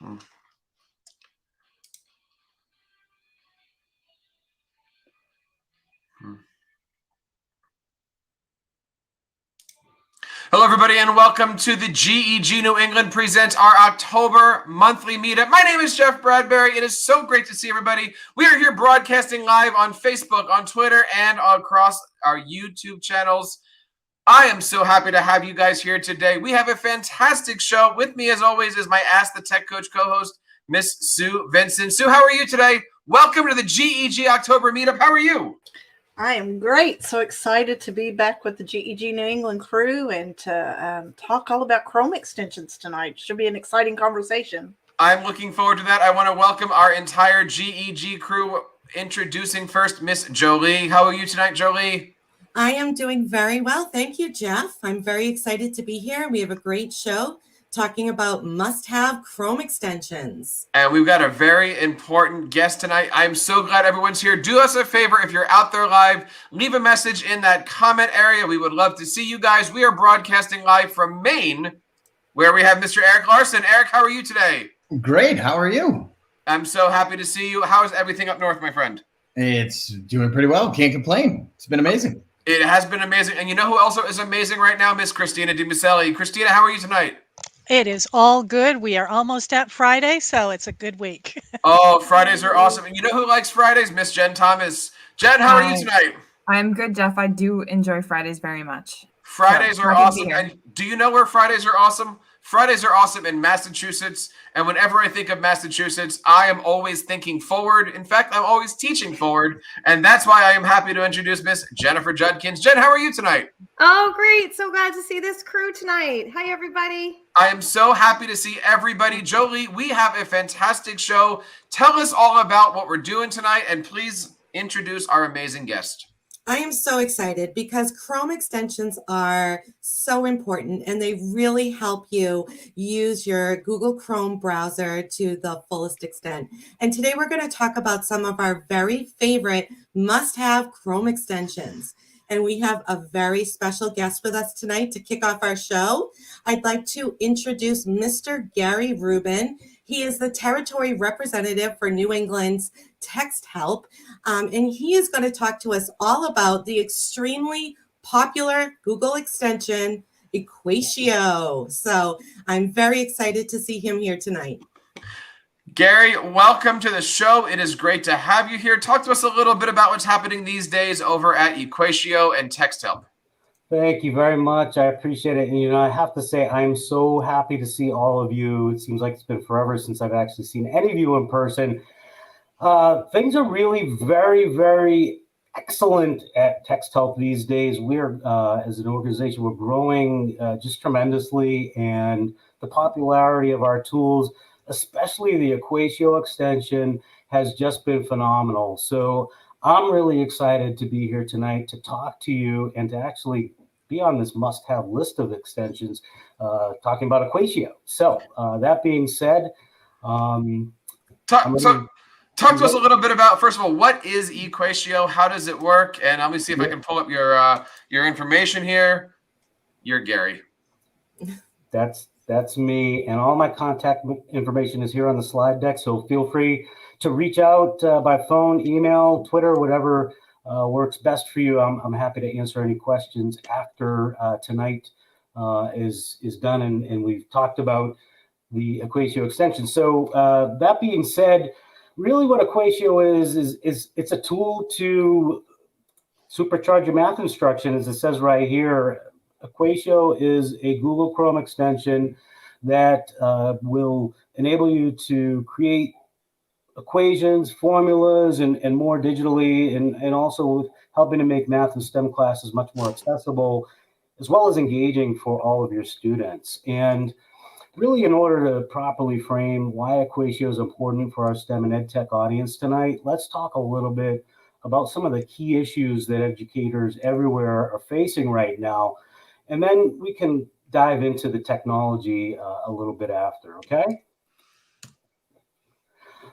Hmm. Hmm. Hello, everybody, and welcome to the GEG New England Presents our October monthly meetup. My name is Jeff Bradbury. It is so great to see everybody. We are here broadcasting live on Facebook, on Twitter, and across our YouTube channels. I am so happy to have you guys here today. We have a fantastic show. With me, as always, is my Ask the Tech Coach co-host, Miss Sue Vincent. Sue, how are you today? Welcome to the GEG October meetup. How are you? I am great. So excited to be back with the GEG New England crew and to talk all about Chrome extensions tonight. Should be an exciting conversation. I'm looking forward to that. I want to welcome our entire GEG crew. Introducing first Miss Jolie. How are you tonight, Jolie? I am doing very well. Thank you, Jeff. I'm very excited to be here. We have a great show talking about must-have Chrome extensions. And we've got a very important guest tonight. I'm so glad everyone's here. Do us a favor, if you're out there live, leave a message in that comment area. We would love to see you guys. We are broadcasting live from Maine, where we have Mr. Eric Larson. Eric, how are you today? Great. How are you? I'm so happy to see you. How is everything up north, my friend? It's doing pretty well. Can't complain. It's been amazing. It has been amazing. And you know who also is amazing right now? Miss Christina DiMicelli. Christina, how are you tonight? It is all good. We are almost at Friday, so it's a good week. Oh, Fridays are awesome. And you know who likes Fridays? Miss Jen Thomas. Jen, how are you tonight? I'm good, Jeff. I do enjoy Fridays very much. Fridays are awesome. And do you know where Fridays are awesome? Fridays are awesome in Massachusetts. And whenever I think of Massachusetts, I am always thinking forward. In fact, I'm always teaching forward. And that's why I am happy to introduce Miss Jennifer Judkins. Jen, how are you tonight? Oh, great. So glad to see this crew tonight. Hi, everybody. I am so happy to see everybody. Jolie, we have a fantastic show. Tell us all about what we're doing tonight. And please introduce our amazing guest. I am so excited because Chrome extensions are so important and they really help you use your Google Chrome browser to the fullest extent. And today we're going to talk about some of our very favorite must-have Chrome extensions. And we have a very special guest with us tonight to kick off our show. I'd like to introduce Mr. Gary Rubin. He is the territory representative for New England's Text Help, and he is going to talk to us all about the extremely popular Google extension, Equatio. So I'm very excited to see him here tonight. Gary, welcome to the show. It is great to have you here. Talk to us a little bit about what's happening these days over at Equatio and Text Help. Thank you very much. I appreciate it. And, I have to say, I'm so happy to see all of you. It seems like it's been forever since I've actually seen any of you in person. Things are really very, very excellent at Text Help these days. We're, as an organization, we're growing just tremendously. And the popularity of our tools, especially the Equatio extension, has just been phenomenal. So I'm really excited to be here tonight to talk to you and to actually be on this must-have list of extensions, talking about Equatio. So that being said, talk to us a little bit about, first of all, what is Equatio? How does it work? And let me see if I can pull up your information here. You're Gary. That's me, and all my contact information is here on the slide deck. So feel free to reach out by phone, email, Twitter, whatever works best for you. I'm happy to answer any questions after tonight is done and we've talked about the Equatio extension. So that being said, really what Equatio is it's a tool to supercharge your math instruction, as it says right here. Equatio is a Google Chrome extension that will enable you to create equations, formulas, and more digitally, and also helping to make math and STEM classes much more accessible, as well as engaging for all of your students. And really, in order to properly frame why Equatio is important for our STEM and EdTech audience tonight, let's talk a little bit about some of the key issues that educators everywhere are facing right now. And then we can dive into the technology a little bit after, okay?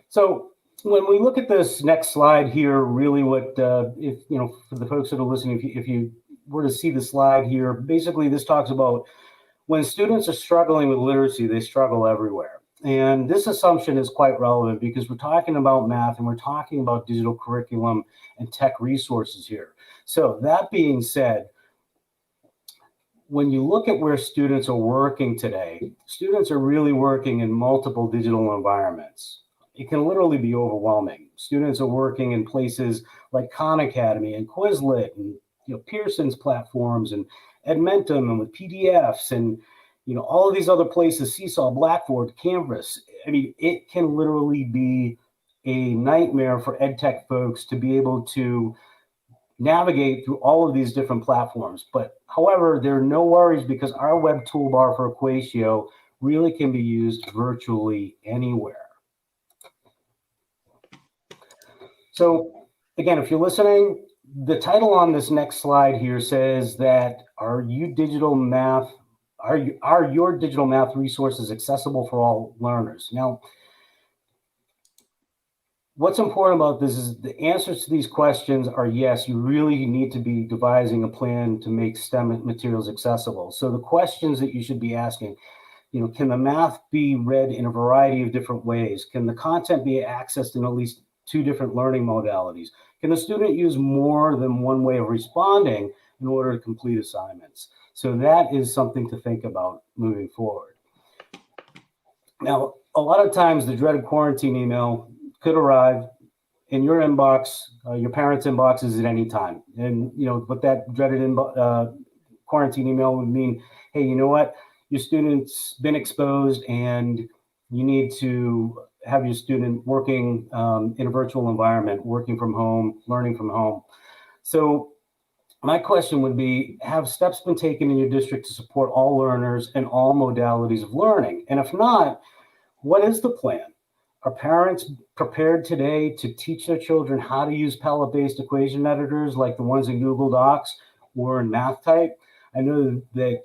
So when we look at this next slide here, really what, if for the folks that are listening, if you were to see the slide here, basically this talks about when students are struggling with literacy, they struggle everywhere. And this assumption is quite relevant because we're talking about math and we're talking about digital curriculum and tech resources here. So that being said, when you look at where students are working today, students are really working in multiple digital environments. It can literally be overwhelming. Students are working in places like Khan Academy and Quizlet and Pearson's platforms and Edmentum and with PDFs and all of these other places, Seesaw, Blackboard, Canvas. I mean, it can literally be a nightmare for ed tech folks to be able to navigate through all of these different platforms. But however, there are no worries because our web toolbar for Equatio really can be used virtually anywhere. So again, if you're listening, the title on this next slide here says that are your digital math resources accessible for all learners? Now, what's important about this is the answers to these questions are yes, you really need to be devising a plan to make STEM materials accessible. So the questions that you should be asking, can the math be read in a variety of different ways? Can the content be accessed in at least 2 different learning modalities? Can the student use more than one way of responding in order to complete assignments? So that is something to think about moving forward. Now, a lot of times the dreaded quarantine email could arrive in your inbox, your parents' inboxes at any time. And, what that dreaded quarantine email would mean, hey, you know what? Your student's been exposed and you need to have your student working in a virtual environment, working from home, learning from home. So my question would be, have steps been taken in your district to support all learners and all modalities of learning? And if not, what is the plan? Are parents prepared today to teach their children how to use palette-based equation editors like the ones in Google Docs or in MathType? I know that,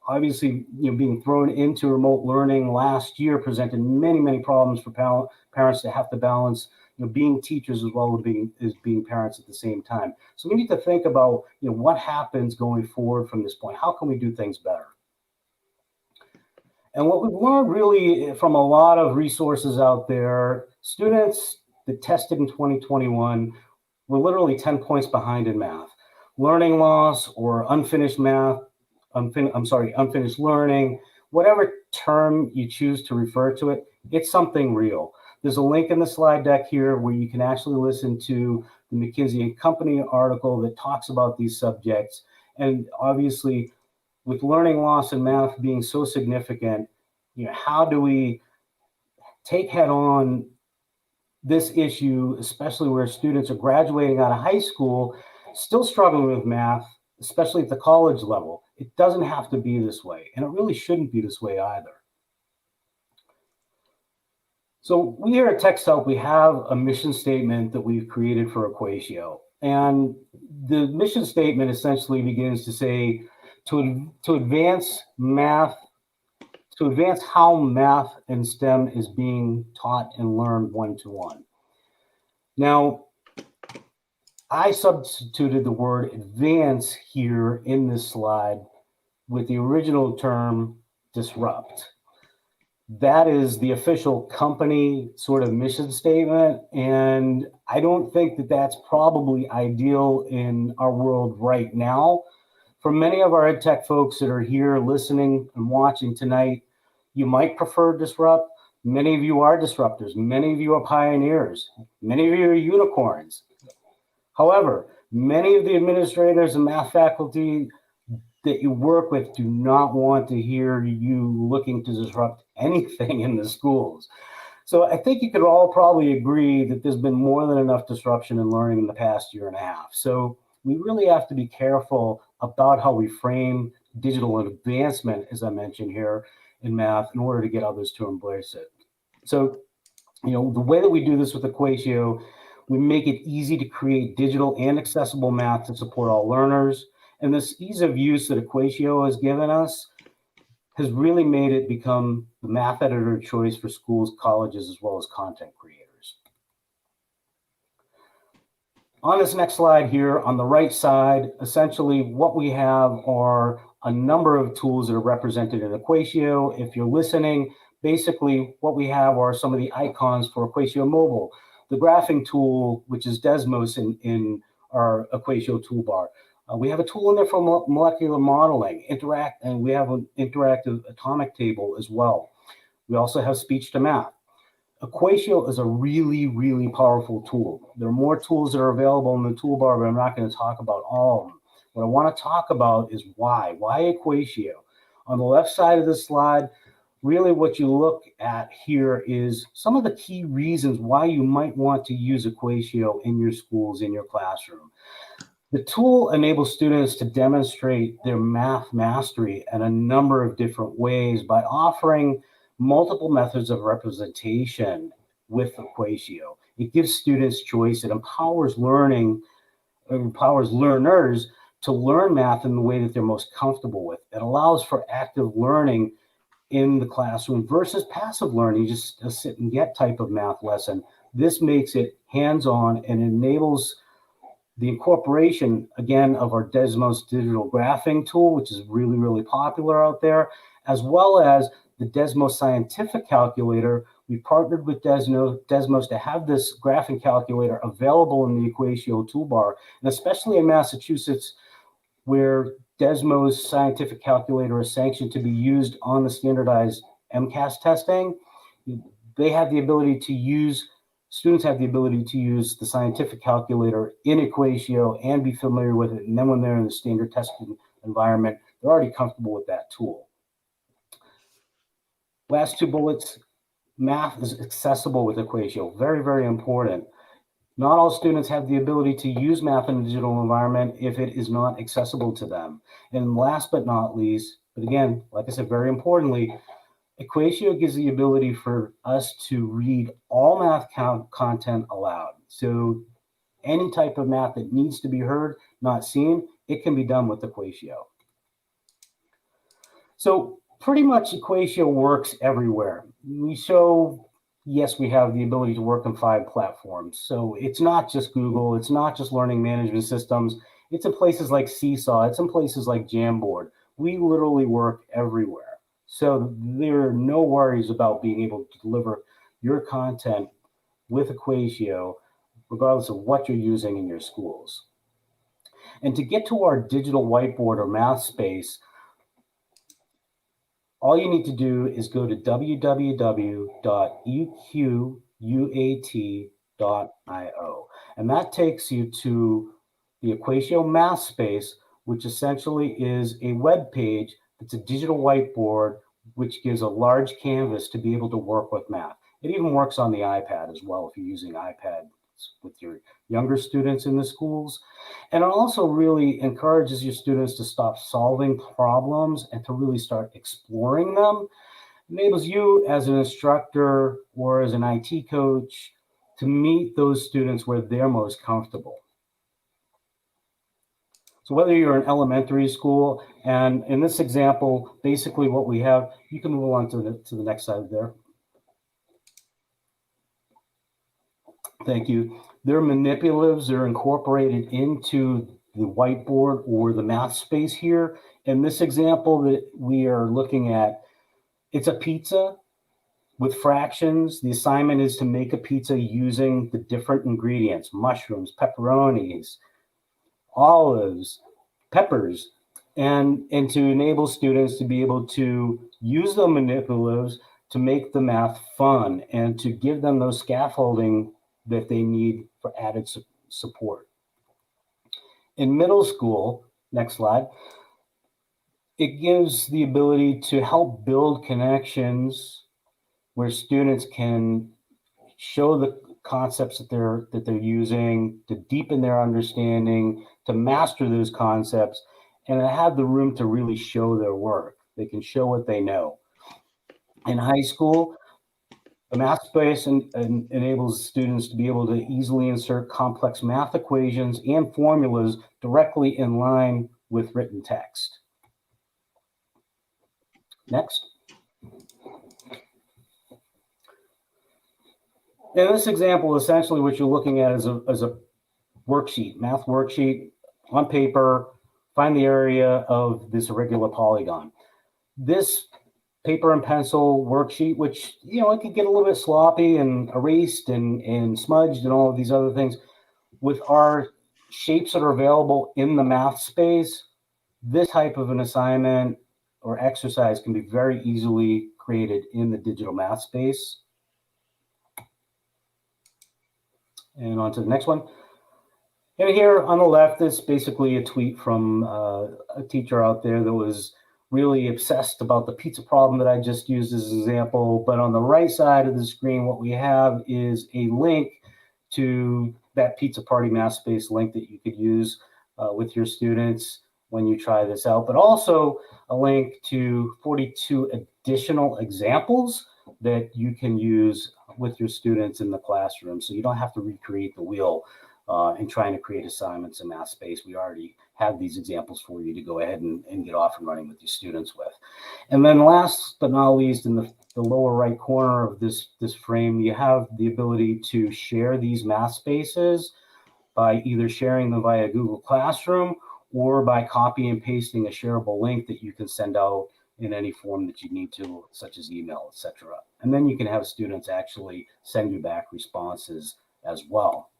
obviously, being thrown into remote learning last year presented many, many problems for parents to have to balance, being teachers as well as being parents at the same time. So we need to think about, what happens going forward from this point. How can we do things better? And what we've learned really from a lot of resources out there, students that tested in 2021 were literally 10 points behind in math. Learning loss or unfinished math, unfinished learning, whatever term you choose to refer to it, it's something real. There's a link in the slide deck here where you can actually listen to the McKinsey & Company article that talks about these subjects. And obviously, with learning loss in math being so significant, how do we take head on this issue, especially where students are graduating out of high school, still struggling with math, especially at the college level? It doesn't have to be this way, and it really shouldn't be this way either. So we here at TextHelp, we have a mission statement that we've created for Equatio. And the mission statement essentially begins to say, to advance how math and STEM is being taught and learned one-to-one. Now, I substituted the word advance here in this slide with the original term disrupt. That is the official company sort of mission statement. And I don't think that that's probably ideal in our world right now. For many of our ed tech folks that are here listening and watching tonight, you might prefer disrupt. Many of you are disruptors. Many of you are pioneers. Many of you are unicorns. However, many of the administrators and math faculty that you work with do not want to hear you looking to disrupt anything in the schools. So I think you could all probably agree that there's been more than enough disruption in learning in the past year and a half. So we really have to be careful about how we frame digital advancement, as I mentioned here, in math in order to get others to embrace it. So, the way that we do this with Equatio, we make it easy to create digital and accessible math to support all learners. And this ease of use that Equatio has given us has really made it become the math editor of choice for schools, colleges, as well as content creators. On this next slide here, on the right side, essentially what we have are a number of tools that are represented in Equatio. If you're listening, basically what we have are some of the icons for Equatio Mobile, the graphing tool, which is Desmos in our Equatio toolbar. We have a tool in there for molecular modeling, and we have an interactive atomic table as well. We also have speech to math. Equatio is a really, really powerful tool. There are more tools that are available in the toolbar, but I'm not going to talk about all of them. What I want to talk about is why. Why Equatio? On the left side of this slide, really what you look at here is some of the key reasons why you might want to use Equatio in your schools, in your classroom. The tool enables students to demonstrate their math mastery in a number of different ways by offering multiple methods of representation with Equatio. It gives students choice. It empowers learners to learn math in the way that they're most comfortable with. It allows for active learning in the classroom versus passive learning, just a sit and get type of math lesson. This makes it hands-on and enables the incorporation, again, of our Desmos digital graphing tool, which is really, really popular out there, as well as the Desmos scientific calculator. We partnered with Desmos to have this graphing calculator available in the Equatio toolbar, and especially in Massachusetts, where Desmos scientific calculator is sanctioned to be used on the standardized MCAS testing. They have the ability to use, students have the ability to use the scientific calculator in Equatio and be familiar with it. And then when they're in the standard testing environment, they're already comfortable with that tool. Last two bullets, math is accessible with Equatio. Very, very important. Not all students have the ability to use math in a digital environment if it is not accessible to them. And last but not least, but again, like I said, very importantly, Equatio gives the ability for us to read all math content aloud. So any type of math that needs to be heard, not seen, it can be done with Equatio. So pretty much Equatio works everywhere. Yes, we have the ability to work on 5 platforms. So it's not just Google, it's not just learning management systems. It's in places like Seesaw, it's in places like Jamboard. We literally work everywhere. So there are no worries about being able to deliver your content with Equatio, regardless of what you're using in your schools. And to get to our digital whiteboard or math space, all you need to do is go to www.equuat.io. And that takes you to the Equatio math space, which essentially is a web page that's a digital whiteboard, which gives a large canvas to be able to work with math. It even works on the iPad as well if you're using iPad with your younger students in the schools. And it also really encourages your students to stop solving problems and to really start exploring them. It enables you as an instructor or as an IT coach to meet those students where they're most comfortable. So whether you're in elementary school, and in this example, basically what we have, you can move on to the next slide there. Thank you. They're manipulatives. They're incorporated into the whiteboard or the math space here. In this example that we are looking at, it's a pizza with fractions. The assignment is to make a pizza using the different ingredients: mushrooms, pepperonis, olives, peppers, and to enable students to be able to use the manipulatives to make the math fun and to give them those scaffolding that they need for added support. In middle school, next slide, it gives the ability to help build connections where students can show the concepts that they're using, to deepen their understanding, to master those concepts, and to have the room to really show their work. They can show what they know. In high school, the math space enables students to be able to easily insert complex math equations and formulas directly in line with written text. Next. In this example, essentially what you're looking at is a worksheet, math worksheet on paper. Find the area of this irregular polygon. This paper and pencil worksheet, which, you know, it could get a little bit sloppy and erased and smudged and all of these other things. With our shapes that are available in the math space, this type of an assignment or exercise can be very easily created in the digital math space. And on to the next one. And here on the left is basically a tweet from a teacher out there that was really obsessed about the pizza problem that I just used as an example. But on the right side of the screen, what we have is a link to that pizza party math space link that you could use with your students when you try this out, but also a link to 42 additional examples that you can use with your students in the classroom. So you don't have to recreate the wheel in trying to create assignments in math space. We already have these examples for you to go ahead and get off and running with your students with. And then last but not least, in the lower right corner of this frame, you have the ability to share these math spaces by either sharing them via Google Classroom or by copy and pasting a shareable link that you can send out in any form that you need to, such as email, etc. And then you can have students actually send you back responses as well.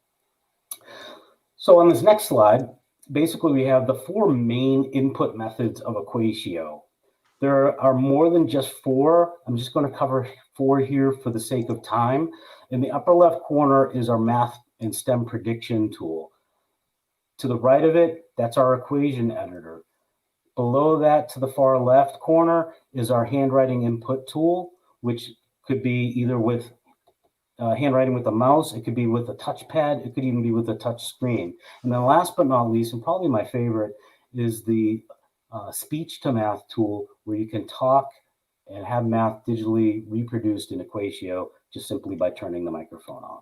So on this next slide, basically we have the 4 main input methods of Equatio. There are more than just 4. I'm just going to cover 4 here for the sake of time. In the upper left corner is our math and STEM prediction tool. To the right of it, that's our equation editor. Below that, to the far left corner, is our handwriting input tool, which could be either with handwriting with a mouse, it could be with a touchpad, it could even be with a touch screen. And then last but not least, and probably my favorite, is the speech to math tool, where you can talk and have math digitally reproduced in Equatio just simply by turning the microphone on.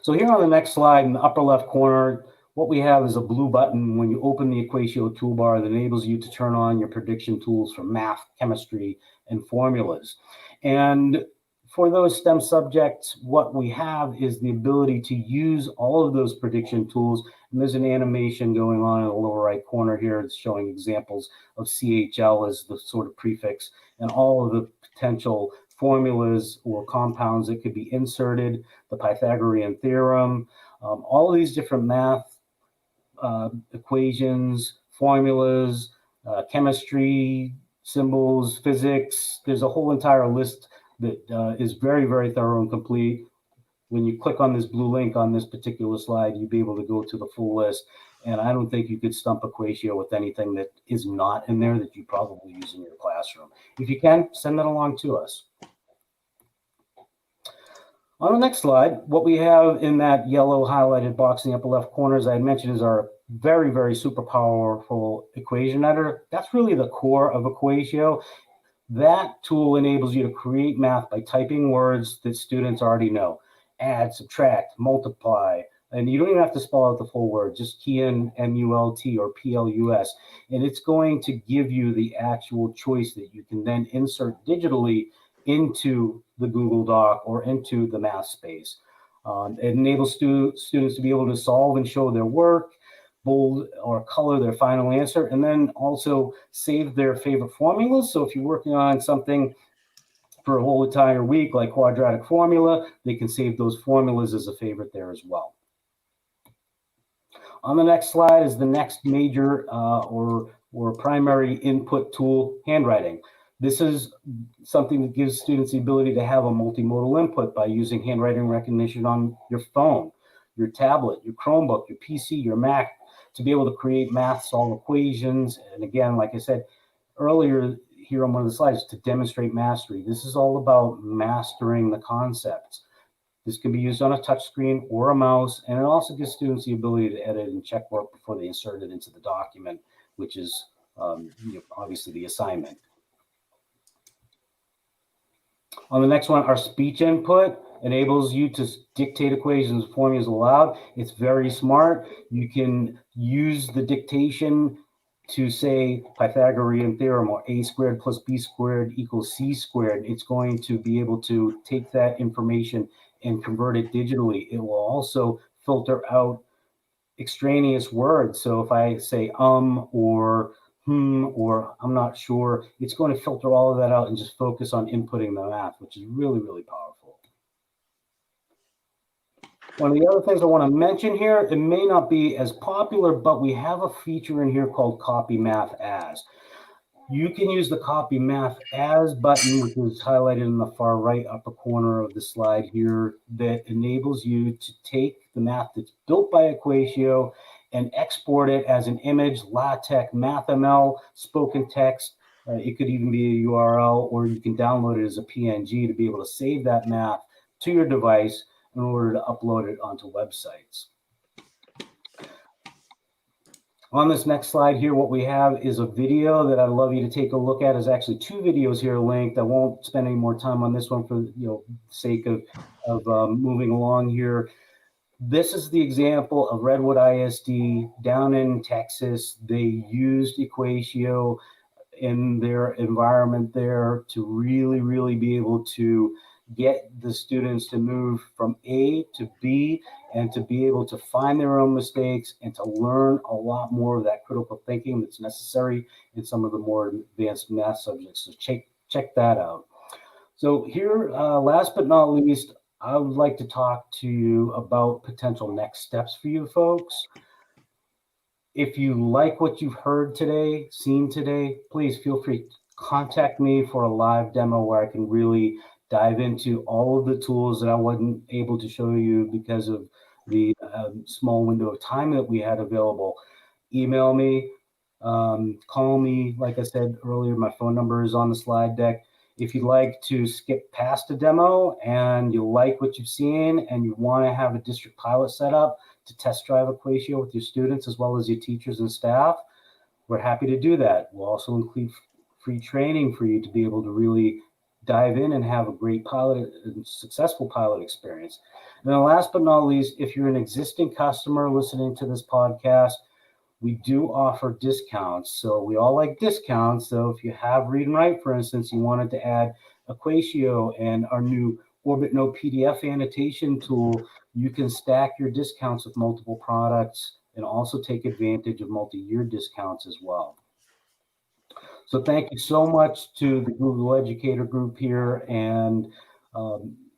So here on the next slide, in the upper left corner, what we have is a blue button when you open the Equatio toolbar that enables you to turn on your prediction tools for math, chemistry, and formulas. And for those STEM subjects, what we have is the ability to use all of those prediction tools. And there's an animation going on in the lower right corner here. It's showing examples of CHL as the sort of prefix and all of the potential formulas or compounds that could be inserted, the Pythagorean theorem, all of these different math equations, formulas, chemistry, symbols, physics. There's a whole entire list that is very, very thorough and complete. When you click on this blue link on this particular slide, you'll be able to go to the full list. And I don't think you could stump Equatio with anything that is not in there that you probably use in your classroom. If you can, send that along to us. On the next slide, what we have in that yellow highlighted box in the upper left corner, as I mentioned, is our very, very super powerful equation editor. That's really the core of Equatio. That tool enables you to create math by typing words that students already know. Add, subtract, multiply, and you don't even have to spell out the full word. Just key in MULT or PLUS, and it's going to give you the actual choice that you can then insert digitally into the Google Doc or into the math space. It enables students to be able to solve and show their work, bold or color their final answer, and then also save their favorite formulas. So if you're working on something for a whole entire week, like quadratic formula, they can save those formulas as a favorite there as well. On the next slide is the next major or primary input tool, handwriting. This is something that gives students the ability to have a multimodal input by using handwriting recognition on your phone, your tablet, your Chromebook, your PC, your Mac, to be able to create math, solve equations. And again, like I said earlier here on one of the slides, to demonstrate mastery. This is all about mastering the concepts. This can be used on a touch screen or a mouse, and it also gives students the ability to edit and check work before they insert it into the document, which is obviously the assignment. On the next one, our speech input enables you to dictate equations and formulas aloud. It's very smart. You can use the dictation to say Pythagorean theorem or a squared plus b squared equals c squared. It's going to be able to take that information and convert it digitally. It will also filter out extraneous words. So if I say or or I'm not sure. It's going to filter all of that out and just focus on inputting the math, which is really, really powerful. One of the other things I want to mention here, it may not be as popular, but we have a feature in here called Copy Math As. You can use the Copy Math As button, which is highlighted in the far right upper corner of the slide here, that enables you to take the math that's built by Equatio and export it as an image, LaTeX, MathML, spoken text. It could even be a URL, or you can download it as a PNG to be able to save that math to your device in order to upload it onto websites. On this next slide here, what we have is a video that I'd love you to take a look at. There's actually two videos here linked. I won't spend any more time on this one for sake of moving along here. This is the example of Redwood ISD down in Texas. They used Equatio in their environment there to really be able to get the students to move from A to B and to be able to find their own mistakes and to learn a lot more of that critical thinking that's necessary in some of the more advanced math subjects. So check that out. So here, last but not least, I would like to talk to you about potential next steps for you folks. If you like what you've heard today, seen today, please feel free to contact me for a live demo where I can really dive into all of the tools that I wasn't able to show you because of the small window of time that we had available. Email me, call me. Like I said earlier, my phone number is on the slide deck. If you'd like to skip past a demo and you like what you've seen and you want to have a district pilot set up to test drive Equatio with your students as well as your teachers and staff, we're happy to do that. We'll also include free training for you to be able to really dive in and have a great pilot, successful pilot experience. And then last but not least, if you're an existing customer listening to this podcast, we do offer discounts. So we all like discounts. So if you have Read and Write, for instance, you wanted to add Equatio and our new Orbit Note PDF annotation tool, you can stack your discounts with multiple products and also take advantage of multi-year discounts as well. So thank you so much to the Google Educator Group here, and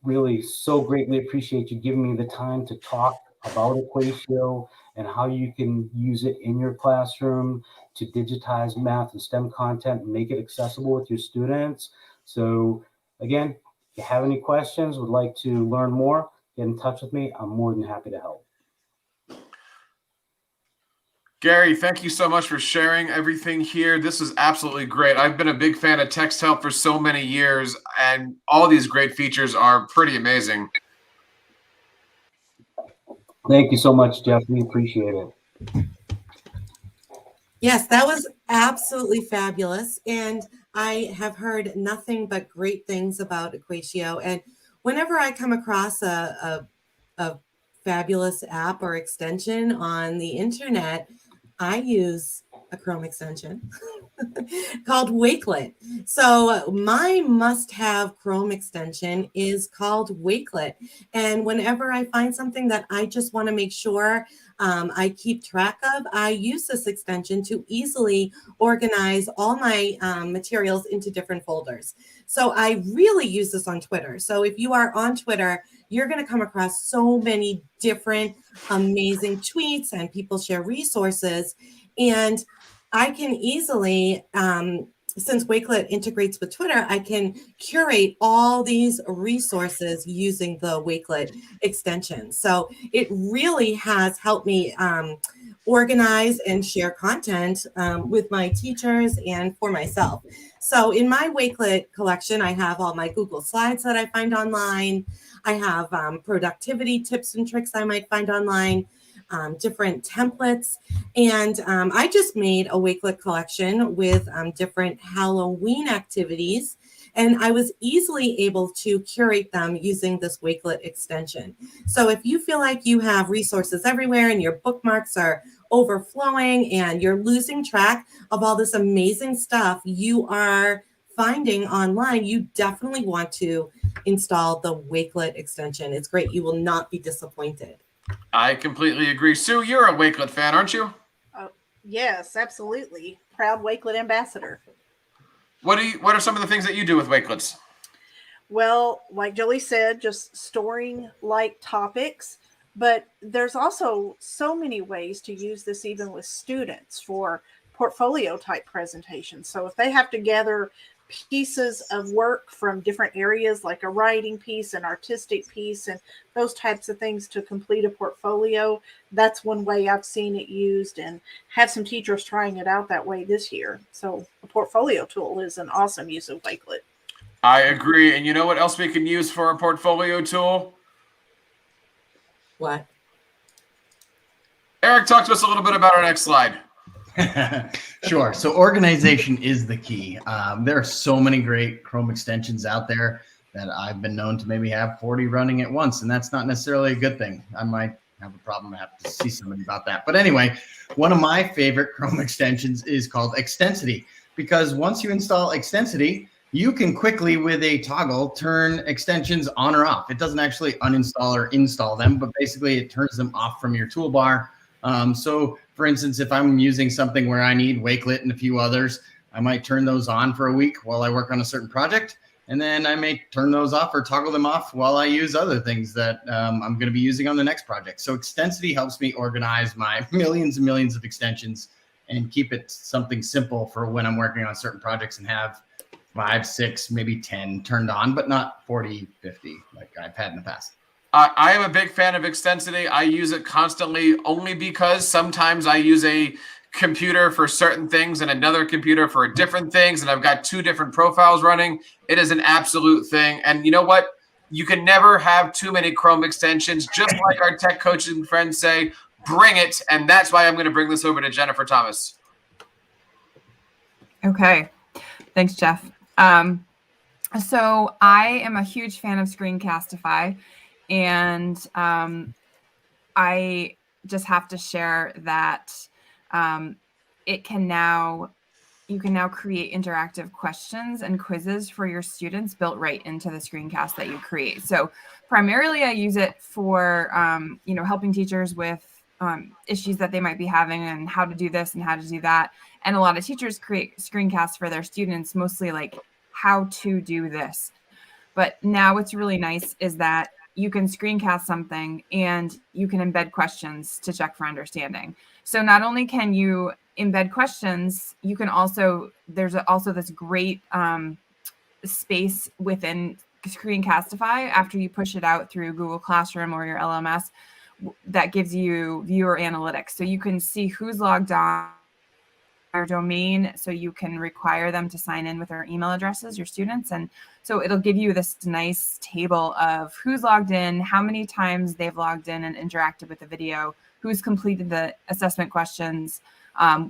really so greatly appreciate you giving me the time to talk about Equatio and how you can use it in your classroom to digitize math and STEM content and make it accessible with your students. So again, if you have any questions, would like to learn more, get in touch with me. I'm more than happy to help. Gary, thank you so much for sharing everything here. This is absolutely great. I've been a big fan of Text Help for so many years, and all these great features are pretty amazing. Thank you so much, Jeff. We appreciate it. Yes, that was absolutely fabulous. And I have heard nothing but great things about Equatio. And whenever I come across a fabulous app or extension on the internet, I use a Chrome extension called Wakelet. So my must-have Chrome extension is called Wakelet. And whenever I find something that I just want to make sure I keep track of, I use this extension to easily organize all my materials into different folders. So I really use this on Twitter. So if you are on Twitter, you're going to come across so many different amazing tweets and people share resources. And I can easily, since Wakelet integrates with Twitter, I can curate all these resources using the Wakelet extension. So it really has helped me organize and share content with my teachers and for myself. So in my Wakelet collection, I have all my Google Slides that I find online. I have productivity tips and tricks I might find online, different templates. And I just made a Wakelet collection with different Halloween activities. And I was easily able to curate them using this Wakelet extension. So if you feel like you have resources everywhere and your bookmarks are overflowing and you're losing track of all this amazing stuff you are finding online, you definitely want to install the Wakelet extension. It's great. You will not be disappointed. I completely agree. Sue, you're a Wakelet fan, aren't you? Yes, absolutely. Proud Wakelet ambassador. What are some of the things that you do with Wakelets? Well, like Jolie said, just storing like topics, but there's also so many ways to use this even with students for portfolio type presentations. So if they have to gather pieces of work from different areas, like a writing piece, an artistic piece, and those types of things to complete a portfolio, that's one way I've seen it used and have some teachers trying it out that way this year. So a portfolio tool is an awesome use of Wakelet. I agree. And you know what else we can use for a portfolio tool? What? Eric, talk to us a little bit about our next slide. Sure. So organization is the key. There are so many great Chrome extensions out there that I've been known to maybe have 40 running at once, and that's not necessarily a good thing. I might have a problem. I have to see somebody about that. But anyway, one of my favorite Chrome extensions is called Extensity, because once you install Extensity, you can quickly, with a toggle, turn extensions on or off. It doesn't actually uninstall or install them, but basically it turns them off from your toolbar. So for instance, if I'm using something where I need Wakelet and a few others, I might turn those on for a week while I work on a certain project. And then I may turn those off or toggle them off while I use other things that I'm going to be using on the next project. So Extensity helps me organize my millions and millions of extensions and keep it something simple for when I'm working on certain projects and have 5, 6, maybe 10 turned on, but not 40, 50 like I've had in the past. I am a big fan of Extensity. I use it constantly only because sometimes I use a computer for certain things and another computer for different things, and I've got 2 different profiles running. It is an absolute thing. And you know what? You can never have too many Chrome extensions. Just like our tech coaching friends say, bring it. And that's why I'm going to bring this over to Jennifer Thomas. Okay. Thanks, Jeff. So I am a huge fan of Screencastify, and I just have to share that you can now create interactive questions and quizzes for your students built right into the screencast that you create. So primarily I use it for helping teachers with issues that they might be having and how to do this and how to do that. And a lot of teachers create screencasts for their students, mostly like how to do this. But now what's really nice is that you can screencast something and you can embed questions to check for understanding. So not only can you embed questions, you can also, there's also this great space within Screencastify after you push it out through Google Classroom or your LMS that gives you viewer analytics. So you can see who's logged on your domain, so you can require them to sign in with their email addresses, your students. And so it'll give you this nice table of who's logged in, how many times they've logged in and interacted with the video, who's completed the assessment questions,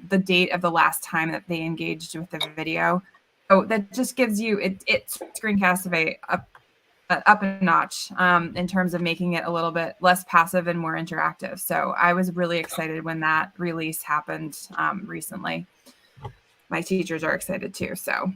the date of the last time that they engaged with the video. So that just gives you, it Screencastify up a notch in terms of making it a little bit less passive and more interactive. So I was really excited when that release happened recently. My teachers are excited too. So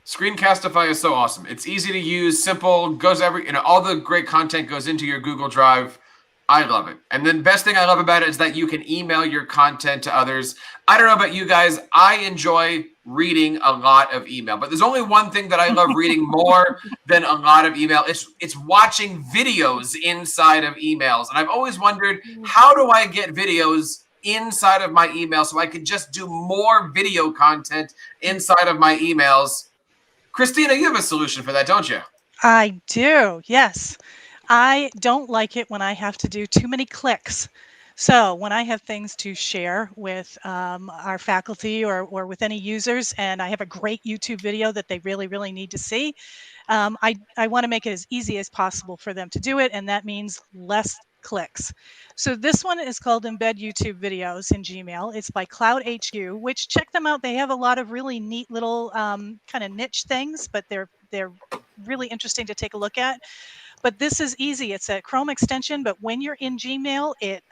Screencastify is so awesome. It's easy to use, simple, goes all the great content goes into your Google Drive. I love it. And the best thing I love about it is that you can email your content to others. I don't know about you guys. I enjoy reading a lot of email, but there's only one thing that I love reading more than a lot of email. It's watching videos inside of emails. And I've always wondered, how do I get videos inside of my email so I can just do more video content inside of my emails? Christina, you have a solution for that, don't you? I do, yes. I don't like it when I have to do too many clicks. So when I have things to share with our faculty or with any users, and I have a great YouTube video that they really, really need to see, I want to make it as easy as possible for them to do it, and that means less clicks. So this one is called Embed YouTube Videos in Gmail. It's by Cloud HQ, which check them out. They have a lot of really neat little kind of niche things, but they're really interesting to take a look at. But this is easy. It's a Chrome extension, but when you're in Gmail, it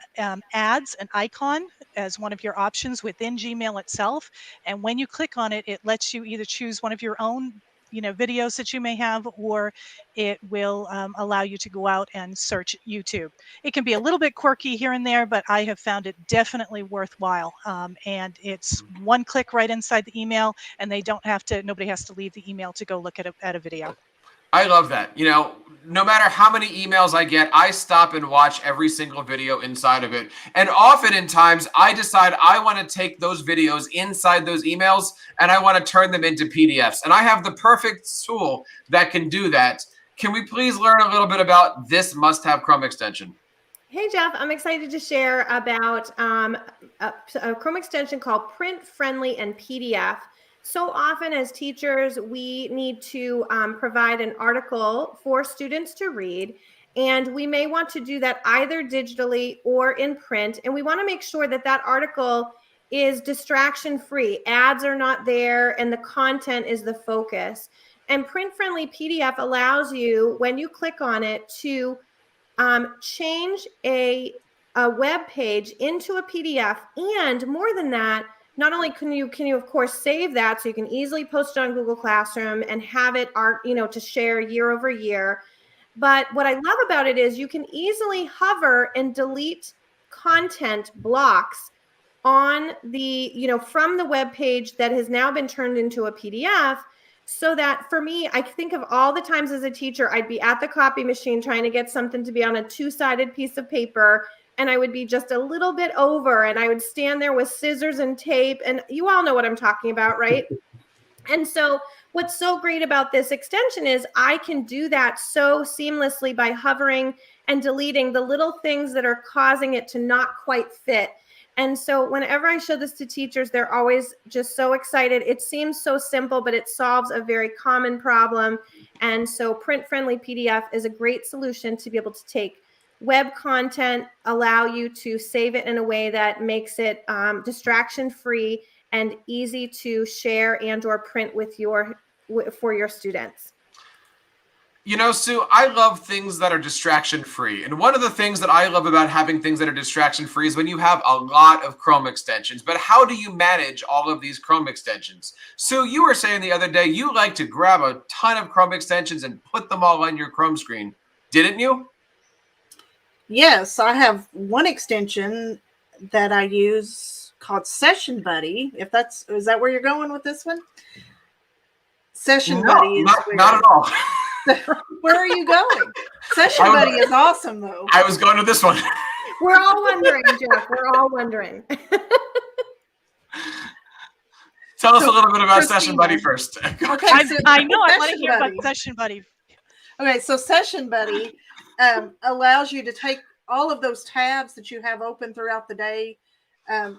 adds an icon as one of your options within Gmail itself. And when you click on it, it lets you either choose one of your own videos that you may have, or it will allow you to go out and search YouTube. It can be a little bit quirky here and there, but I have found it definitely worthwhile. And it's one click right inside the email, and nobody has to leave the email to go look at a video. I love that. No matter how many emails I get, I stop and watch every single video inside of it. And often in times, I decide I want to take those videos inside those emails and I want to turn them into PDFs. And I have the perfect tool that can do that. Can we please learn a little bit about this must-have Chrome extension? Hey, Jeff, I'm excited to share about a Chrome extension called PrintFriendly and PDF. So often as teachers, we need to provide an article for students to read, and we may want to do that either digitally or in print. And we want to make sure that that article is distraction-free. Ads are not there, and the content is the focus. And PrintFriendly PDF allows you, when you click on it, to change a web page into a PDF. And more than that, not only can you of course save that, so you can easily post it on Google Classroom and have it to share year over year. But what I love about it is you can easily hover and delete content blocks on the, from the web page that has now been turned into a PDF. So that for me, I think of all the times as a teacher, I'd be at the copy machine trying to get something to be on a two-sided piece of paper, and I would be just a little bit over, and I would stand there with scissors and tape, and you all know what I'm talking about, right? And so what's so great about this extension is I can do that so seamlessly by hovering and deleting the little things that are causing it to not quite fit. And so whenever I show this to teachers, they're always just so excited. It seems so simple, but it solves a very common problem. And so PrintFriendly PDF is a great solution to be able to take web content, allow you to save it in a way that makes it distraction-free and easy to share and or print for your students. Sue, I love things that are distraction-free. And one of the things that I love about having things that are distraction-free is when you have a lot of Chrome extensions. But how do you manage all of these Chrome extensions? Sue, you were saying the other day you like to grab a ton of Chrome extensions and put them all on your Chrome screen. Didn't you? Yes, I have one extension that I use called Session Buddy. Is that where you're going with this one? Session Buddy is not at all. Where are you going? Session Buddy is awesome, though. I was going to this one. We're all wondering, Jeff. We're all wondering. Tell us a little bit about Session Buddy first. Okay, I know. I want to hear about Session Buddy. Okay, so Session Buddy allows you to take all of those tabs that you have open throughout the day.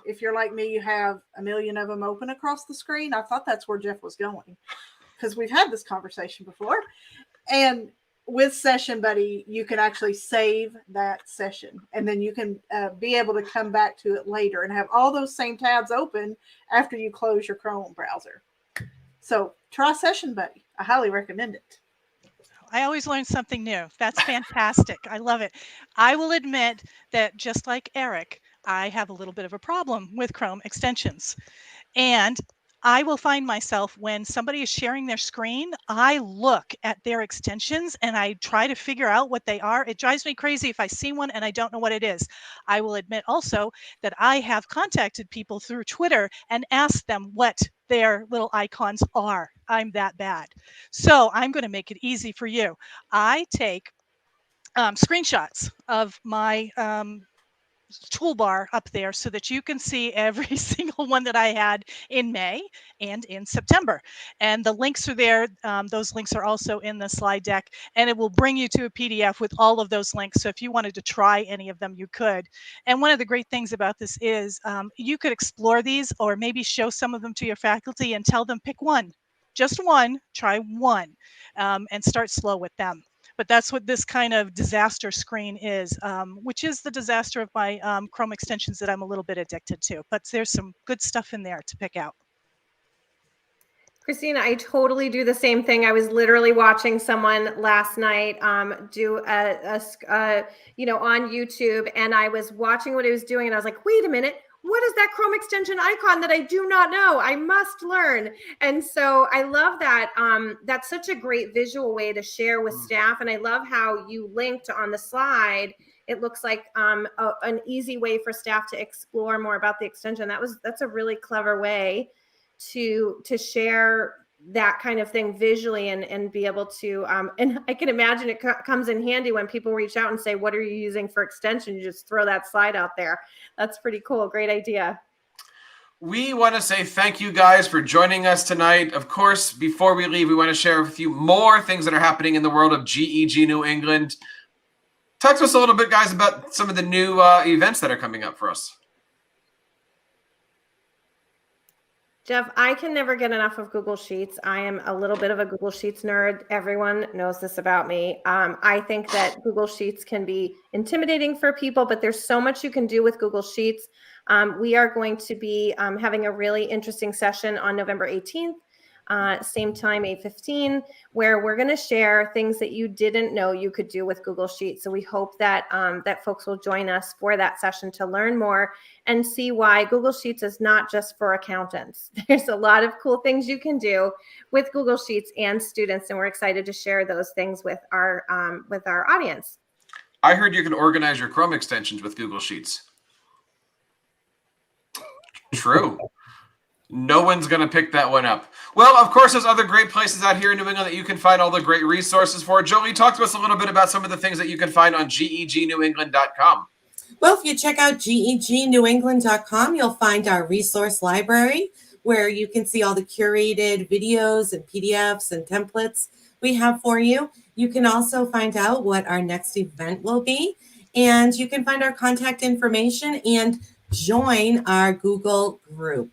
If you're like me, you have a million of them open across the screen. I thought that's where Jeff was going, because we've had this conversation before. And with Session Buddy, you can actually save that session, and then you can be able to come back to it later and have all those same tabs open after you close your Chrome browser. So try Session Buddy. I highly recommend it. I always learn something new. That's fantastic. I love it. I will admit that just like Eric, I have a little bit of a problem with Chrome extensions. And I will find myself when somebody is sharing their screen, I look at their extensions and I try to figure out what they are. It drives me crazy if I see one and I don't know what it is. I will admit also that I have contacted people through Twitter and asked them what their little icons are. I'm that bad. So I'm going to make it easy for you. I take screenshots of my toolbar up there so that you can see every single one that I had in May and in September. And the links are there. Those links are also in the slide deck, and it will bring you to a PDF with all of those links. So if you wanted to try any of them, you could. And one of the great things about this is you could explore these, or maybe show some of them to your faculty and tell them pick one, just one, try one, and start slow with them. But that's what this kind of disaster screen is, which is the disaster of my Chrome extensions that I'm a little bit addicted to. But there's some good stuff in there to pick out. Christina, I totally do the same thing. I was literally watching someone last night do on YouTube, and I was watching what he was doing, and I was like, wait a minute, what is that Chrome extension icon that I do not know? I must learn. And so I love that. That's such a great visual way to share with staff. And I love how you linked on the slide. It looks like an easy way for staff to explore more about the extension. That's a really clever way to share that kind of thing visually and be able to and I can imagine it comes in handy when people reach out and say, what are you using for extension? You just throw that slide out there. That's pretty cool. Great idea. We want to say thank you guys for joining us tonight. Of course, before we leave, we want to share with you more things that are happening in the world of GEG New England. Talk to us a little bit, guys, about some of the new events that are coming up for us. Jeff, I can never get enough of Google Sheets. I am a little bit of a Google Sheets nerd. Everyone knows this about me. I think that Google Sheets can be intimidating for people, but there's so much you can do with Google Sheets. We are going to be having a really interesting session on November 18th. Same time, 8:15, where we're going to share things that you didn't know you could do with Google Sheets. So we hope that that folks will join us for that session to learn more and see why Google Sheets is not just for accountants. There's a lot of cool things you can do with Google Sheets and students, and we're excited to share those things with our audience. I heard you can organize your Chrome extensions with Google Sheets. True. No one's going to pick that one up. Well, of course, there's other great places out here in New England that you can find all the great resources for. Jolie, talk to us a little bit about some of the things that you can find on gegnewengland.com. Well, if you check out gegnewengland.com, you'll find our resource library where you can see all the curated videos and PDFs and templates we have for you. You can also find out what our next event will be, and you can find our contact information and join our Google group.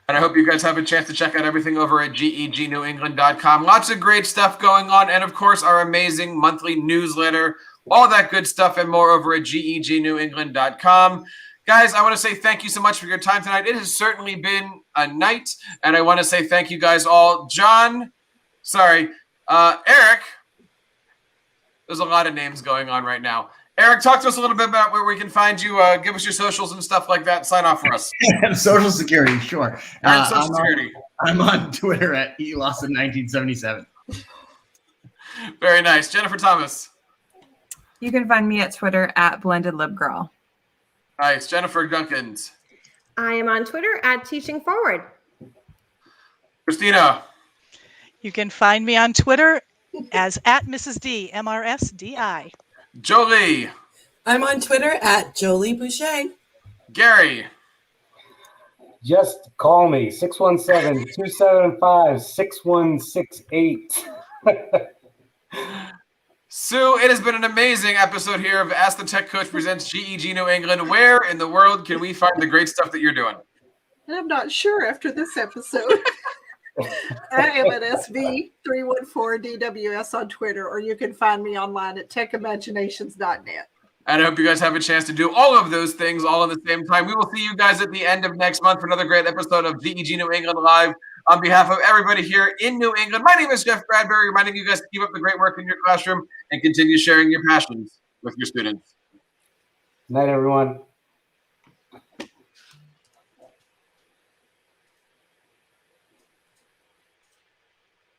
And I hope you guys have a chance to check out everything over at gegnewengland.com. Lots of great stuff going on. And, of course, our amazing monthly newsletter, all that good stuff and more over at gegnewengland.com. Guys, I want to say thank you so much for your time tonight. It has certainly been a night. And I want to say thank you guys all. Eric. There's a lot of names going on right now. Eric, talk to us a little bit about where we can find you. Give us your socials and stuff like that. Sign off for us. Social security, sure. Social security. I'm on Twitter at elawson1977. Very nice. Jennifer Thomas. You can find me at Twitter at blendedlibgirl. Nice. Jennifer Duncans. I am on Twitter at Teaching Forward. Christina. You can find me on Twitter as at Mrs. D, MRSDI. Jolie. I'm on Twitter at Jolie Boucher. Gary. Just call me, 617-275-6168. Sue, it has been an amazing episode here of Ask the Tech Coach presents GEG New England. Where in the world can we find the great stuff that you're doing? I'm not sure after this episode. I am at SV314DWS on Twitter, or you can find me online at techimaginations.net. And I hope you guys have a chance to do all of those things all at the same time. We will see you guys at the end of next month for another great episode of GEG New England Live. On behalf of everybody here in New England, my name is Jeff Bradbury, reminding you guys to keep up the great work in your classroom and continue sharing your passions with your students. Night, everyone.